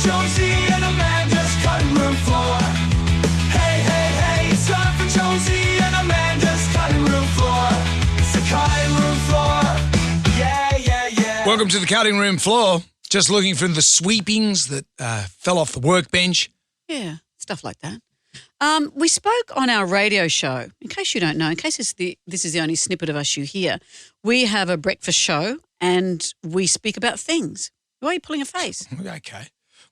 Jonesy and Amanda's cutting room floor. Hey, hey, hey, it's time for Jonesy and Amanda's cutting room floor. It's the cutting room floor. Yeah, yeah, yeah. Welcome to the cutting room floor. Just looking for the sweepings that fell off the workbench. Yeah, stuff like that. We spoke on our radio show, in case you don't know, in case this is the only snippet of us you hear, we have a breakfast show and we speak about things. Why are you pulling a face? Okay.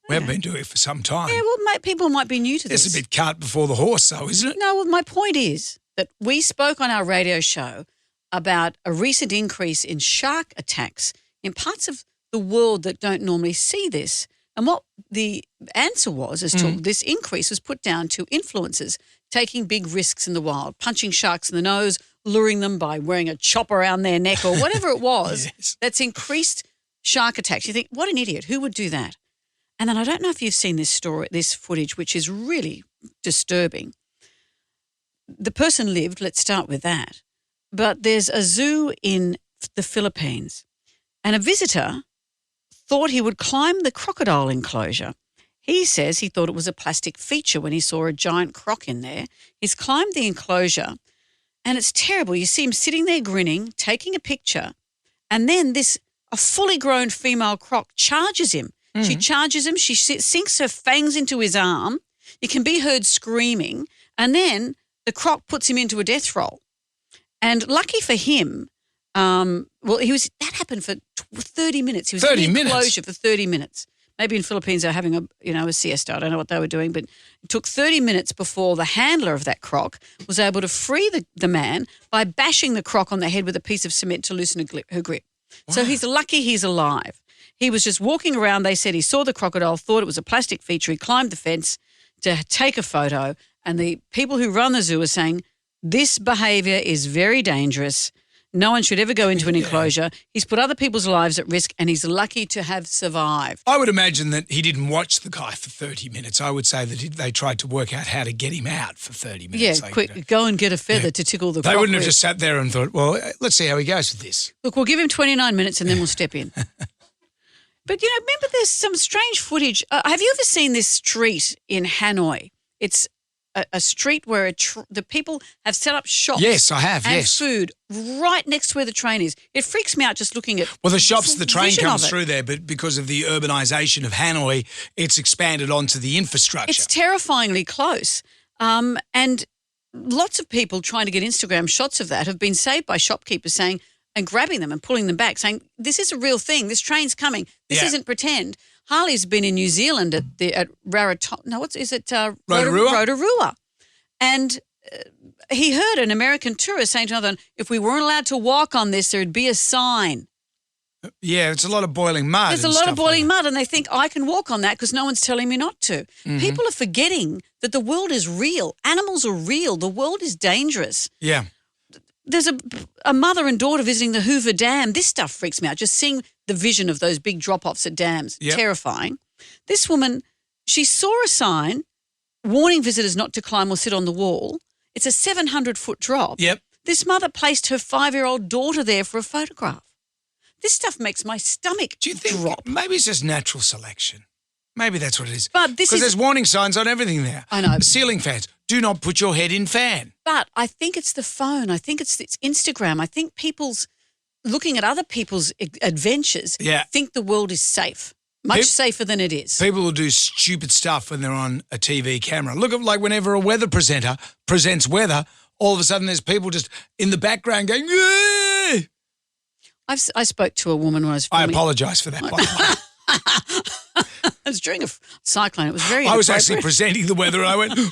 We haven't been doing it for some time. Yeah, well, people might be new to this. It's a bit cart before the horse, though, isn't it? No, well, my point is that we spoke on our radio show about a recent increase in shark attacks in parts of the world that don't normally see this. And what the answer was as to this increase was put down to influencers taking big risks in the wild, punching sharks in the nose, luring them by wearing a chop around their neck or whatever it was. Yes. That's increased shark attacks. You think, what an idiot. Who would do that? And then I don't know if you've seen this footage, which is really disturbing. The person lived, let's start with that. But there's a zoo in the Philippines and a visitor thought he would climb the crocodile enclosure. He says he thought it was a plastic feature when he saw a giant croc in there. He's climbed the enclosure and it's terrible. You see him sitting there grinning, taking a picture, and then a fully grown female croc charges him. She charges him. She sinks her fangs into his arm. You can be heard screaming, and then the croc puts him into a death roll. And lucky for him, that happened for 30 minutes. He was in the enclosure for 30 minutes. Maybe in Philippines they're having a siesta. I don't know what they were doing, but it took 30 minutes before the handler of that croc was able to free the man by bashing the croc on the head with a piece of cement to loosen her grip. Wow. So he's lucky he's alive. He was just walking around. They said he saw the crocodile, thought it was a plastic feature. He climbed the fence to take a photo, and the people who run the zoo are saying, this behaviour is very dangerous. No one should ever go into an enclosure. He's put other people's lives at risk and he's lucky to have survived. I would imagine that he didn't watch the guy for 30 minutes. I would say that they tried to work out how to get him out for 30 minutes. Yeah, quick, go and get a feather to tickle the croc. They wouldn't have just sat there and thought, well, let's see how he goes with this. Look, we'll give him 29 minutes and then we'll step in. But, remember there's some strange footage. Have you ever seen this street in Hanoi? It's a street where the people have set up shops. Yes, I have, and food right next to where the train is. It freaks me out just looking at the shops, the train comes through there, but because of the urbanisation of Hanoi, it's expanded onto the infrastructure. It's terrifyingly close. And lots of people trying to get Instagram shots of that have been saved by shopkeepers saying and grabbing them and pulling them back, saying, this is a real thing. This train's coming. This isn't pretend. Harley's been in New Zealand at Rotorua. And he heard an American tourist saying to another one, if we weren't allowed to walk on this, there'd be a sign. Yeah, it's a lot of boiling mud. There's a lot of boiling mud, and they think, I can walk on that because no one's telling me not to. Mm-hmm. People are forgetting that the world is real. Animals are real. The world is dangerous. Yeah. There's a mother and daughter visiting the Hoover Dam. This stuff freaks me out, just seeing the vision of those big drop-offs at dams. Yep. Terrifying. This woman, she saw a sign warning visitors not to climb or sit on the wall. It's a 700-foot drop. Yep. This mother placed her 5-year-old daughter there for a photograph. This stuff makes my stomach Do you think drop. Maybe it's just natural selection? Maybe that's what it is. But because there's warning signs on everything there. I know. Ceiling fans. Do not put your head in fan. But I think it's the phone. I think it's Instagram. I think people's looking at other people's adventures think the world is safe. Much safer than it is. People will do stupid stuff when they're on a TV camera. Look at whenever a weather presenter presents weather, all of a sudden there's people just in the background going, yeah. I spoke to a woman when I was filming. I apologise for that, by the way. It was during a cyclone. It was very I was actually presenting the weather and I went, I'm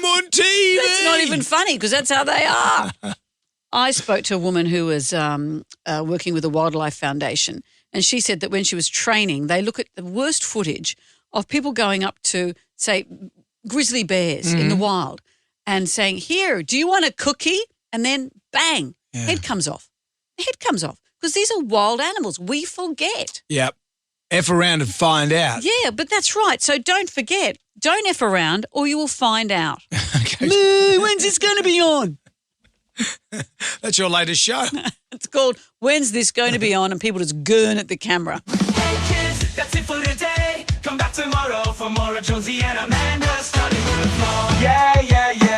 on TV. That's not even funny because that's how they are. I spoke to a woman who was working with the Wildlife Foundation, and she said that when she was training, they look at the worst footage of people going up to, say, grizzly bears in the wild and saying, here, do you want a cookie? And then bang, head comes off. The head comes off because these are wild animals. We forget. Yep. F around and find out. Yeah, but that's right. So don't forget. Don't F around or you will find out. Okay. When's this going to be on? That's your latest show. It's called When's This Going to Be On? And people just gurn at the camera. Hey kids, that's it for for more of Jonesy and Amanda's cutting room floor. Yeah, yeah, yeah.